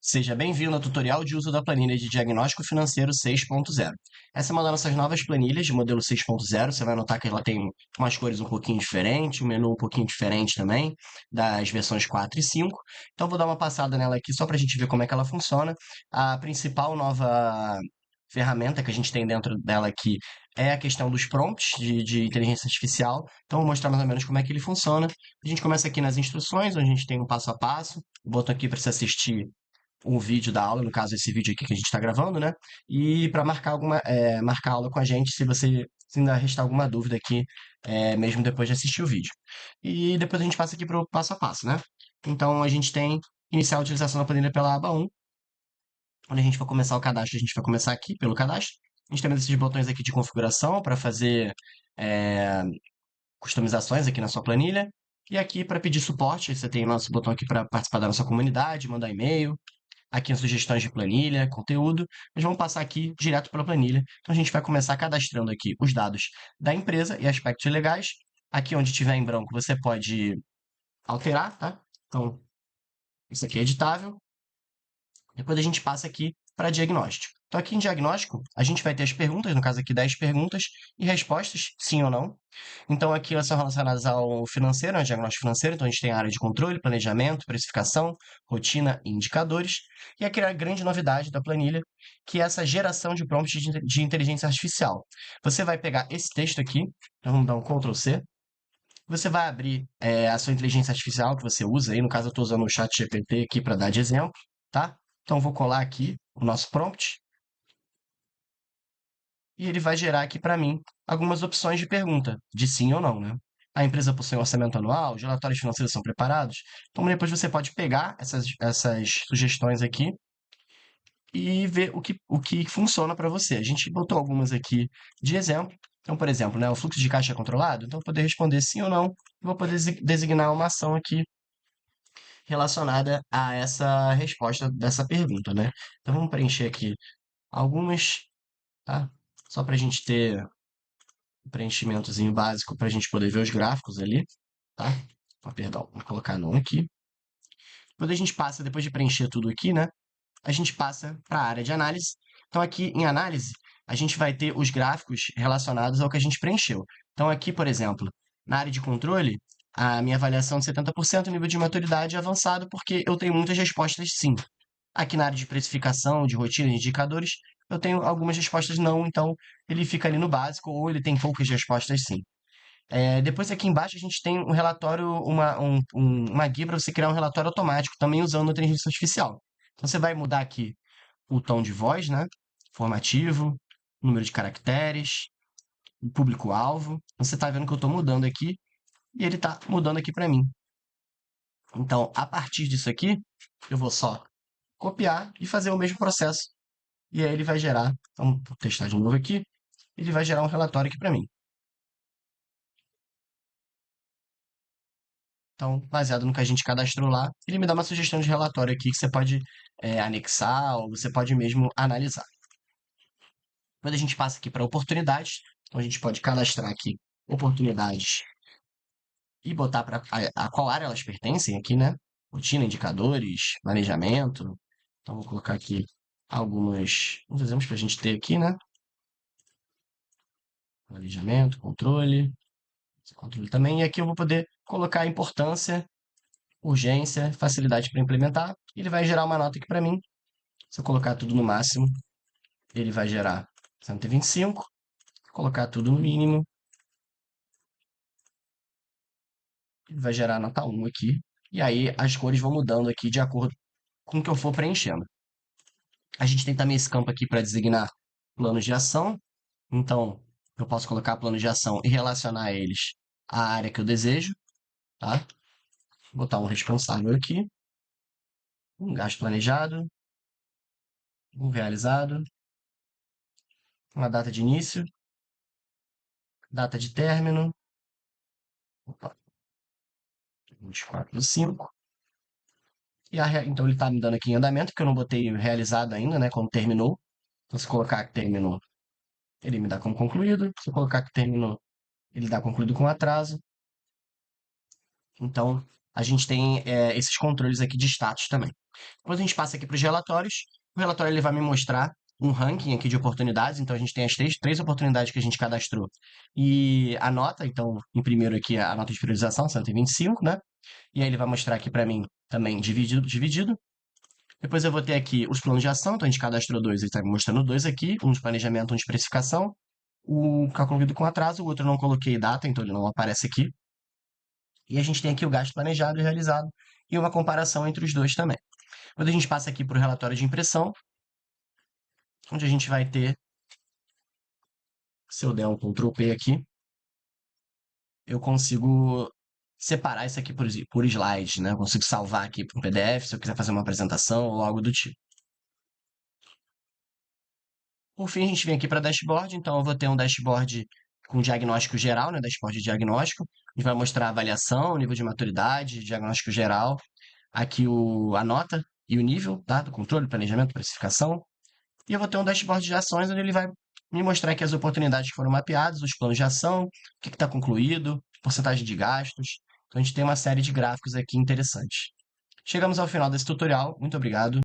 Seja bem-vindo ao tutorial de uso da planilha de diagnóstico financeiro 6.0. Essa é uma das nossas novas planilhas de modelo 6.0. Você vai notar que ela tem umas cores um pouquinho diferentes, um menu um pouquinho diferente também, das versões 4 e 5. Então, vou dar uma passada nela aqui só para a gente ver como é que ela funciona. A principal nova ferramenta que a gente tem dentro dela aqui é a questão dos prompts de inteligência artificial. Então, vou mostrar mais ou menos como é que ele funciona. A gente começa aqui nas instruções, onde a gente tem um passo a passo. O botão aqui para você assistir um vídeo da aula, no caso esse vídeo aqui que a gente está gravando, né? E para marcar aula com a gente, se ainda restar alguma dúvida aqui, mesmo depois de assistir o vídeo. E depois a gente passa aqui para o passo a passo, né? Então a gente tem iniciar a utilização da planilha pela aba 1, onde a gente vai começar o cadastro, a gente vai começar aqui pelo cadastro. A gente tem esses botões aqui de configuração para fazer é, customizações aqui na sua planilha. E aqui para pedir suporte, você tem o nosso botão aqui para participar da nossa comunidade, mandar e-mail, aqui em sugestões de planilha, conteúdo, mas vamos passar aqui direto pela planilha. Então a gente vai começar cadastrando aqui os dados da empresa e aspectos legais. Aqui onde tiver em branco você pode alterar, tá? Então, isso aqui é editável. Depois a gente passa aqui para diagnóstico. Então, aqui em diagnóstico, a gente vai ter as perguntas, no caso aqui 10 perguntas e respostas, sim ou não. Então, aqui elas são relacionadas ao financeiro, ao diagnóstico financeiro. Então, a gente tem a área de controle, planejamento, precificação, rotina e indicadores. E aqui é a grande novidade da planilha, que é essa geração de prompts de inteligência artificial. Você vai pegar esse texto aqui, então vamos dar um Ctrl C. Você vai abrir a sua inteligência artificial que você usa aí. No caso, eu estou usando o chat GPT aqui para dar de exemplo, tá? Então, vou colar aqui o nosso prompt e ele vai gerar aqui para mim algumas opções de pergunta, de sim ou não, né? A empresa possui um orçamento anual, os relatórios financeiros são preparados. Então, depois você pode pegar essas sugestões aqui e ver o que funciona para você. A gente botou algumas aqui de exemplo. Então, por exemplo, né, o fluxo de caixa é controlado. Então, para poder responder sim ou não, vou poder designar uma ação aqui relacionada a essa resposta dessa pergunta, né? Então, vamos preencher aqui algumas, tá? Só para a gente ter um preenchimentozinho básico para a gente poder ver os gráficos ali, tá? Perdão, vou colocar não aqui. Quando a gente passa, depois de preencher tudo aqui, né? A gente passa para a área de análise. Então, aqui em análise, a gente vai ter os gráficos relacionados ao que a gente preencheu. Então, aqui, por exemplo, na área de controle, a minha avaliação de 70% nível de maturidade é avançado, porque eu tenho muitas respostas sim. Aqui na área de precificação, de rotina, de indicadores, eu tenho algumas respostas não, então ele fica ali no básico, ou ele tem poucas respostas sim. Depois aqui embaixo a gente tem um relatório, uma guia para você criar um relatório automático, também usando a inteligência artificial. Então você vai mudar aqui o tom de voz, né? Formativo, número de caracteres, o público-alvo. Você está vendo que eu estou mudando aqui e ele está mudando aqui para mim. Então, a partir disso aqui, eu vou só copiar e fazer o mesmo processo. E aí ele vai gerar, então, vou testar de novo aqui, ele vai gerar um relatório aqui para mim. Então, baseado no que a gente cadastrou lá, ele me dá uma sugestão de relatório aqui que você pode anexar ou você pode mesmo analisar. Quando a gente passa aqui para oportunidades, então a gente pode cadastrar aqui oportunidades e botar para a qual área elas pertencem aqui, né? Rotina, indicadores, planejamento. Então, vou colocar aqui alguns exemplos para a gente ter aqui, né? Planejamento, controle também. E aqui eu vou poder colocar importância, urgência, facilidade para implementar. Ele vai gerar uma nota aqui para mim. Se eu colocar tudo no máximo, ele vai gerar 125. Colocar tudo no mínimo, ele vai gerar nota 1 aqui. E aí as cores vão mudando aqui de acordo com o que eu for preenchendo. A gente tem também esse campo aqui para designar planos de ação. Então, eu posso colocar planos de ação e relacionar eles à área que eu desejo, tá? Vou botar um responsável aqui, um gasto planejado, um realizado, uma data de início, data de término, opa, 24/5. Então ele está me dando aqui em andamento, porque eu não botei realizado ainda, né? Quando terminou. Então, se colocar que terminou, ele me dá como concluído. Se eu colocar que terminou, ele dá concluído com atraso. Então, a gente tem esses controles aqui de status também. Depois a gente passa aqui para os relatórios. O relatório ele vai me mostrar um ranking aqui de oportunidades. Então a gente tem as três oportunidades que a gente cadastrou e a nota. Então, em primeiro aqui a nota de priorização, 125, né? E aí ele vai mostrar aqui para mim também dividido. Depois eu vou ter aqui os planos de ação. Então a gente cadastrou dois, ele está me mostrando dois aqui: um de planejamento, um de precificação. O concluído com atraso, o outro eu não coloquei data, então ele não aparece aqui. E a gente tem aqui o gasto planejado e realizado e uma comparação entre os dois também. Quando a gente passa aqui para o relatório de impressão, onde a gente vai ter, se eu der um Ctrl P aqui, eu consigo separar isso aqui por slides, né? Eu consigo salvar aqui para um PDF se eu quiser fazer uma apresentação ou algo do tipo. Por fim, a gente vem aqui para dashboard, então eu vou ter um dashboard com diagnóstico geral, né? Dashboard de diagnóstico. A gente vai mostrar a avaliação, nível de maturidade, diagnóstico geral. Aqui a nota e o nível, tá? Do controle, planejamento, precificação. E eu vou ter um dashboard de ações onde ele vai me mostrar aqui as oportunidades que foram mapeadas, os planos de ação, o que está concluído, porcentagem de gastos. Então a gente tem uma série de gráficos aqui interessantes. Chegamos ao final desse tutorial. Muito obrigado.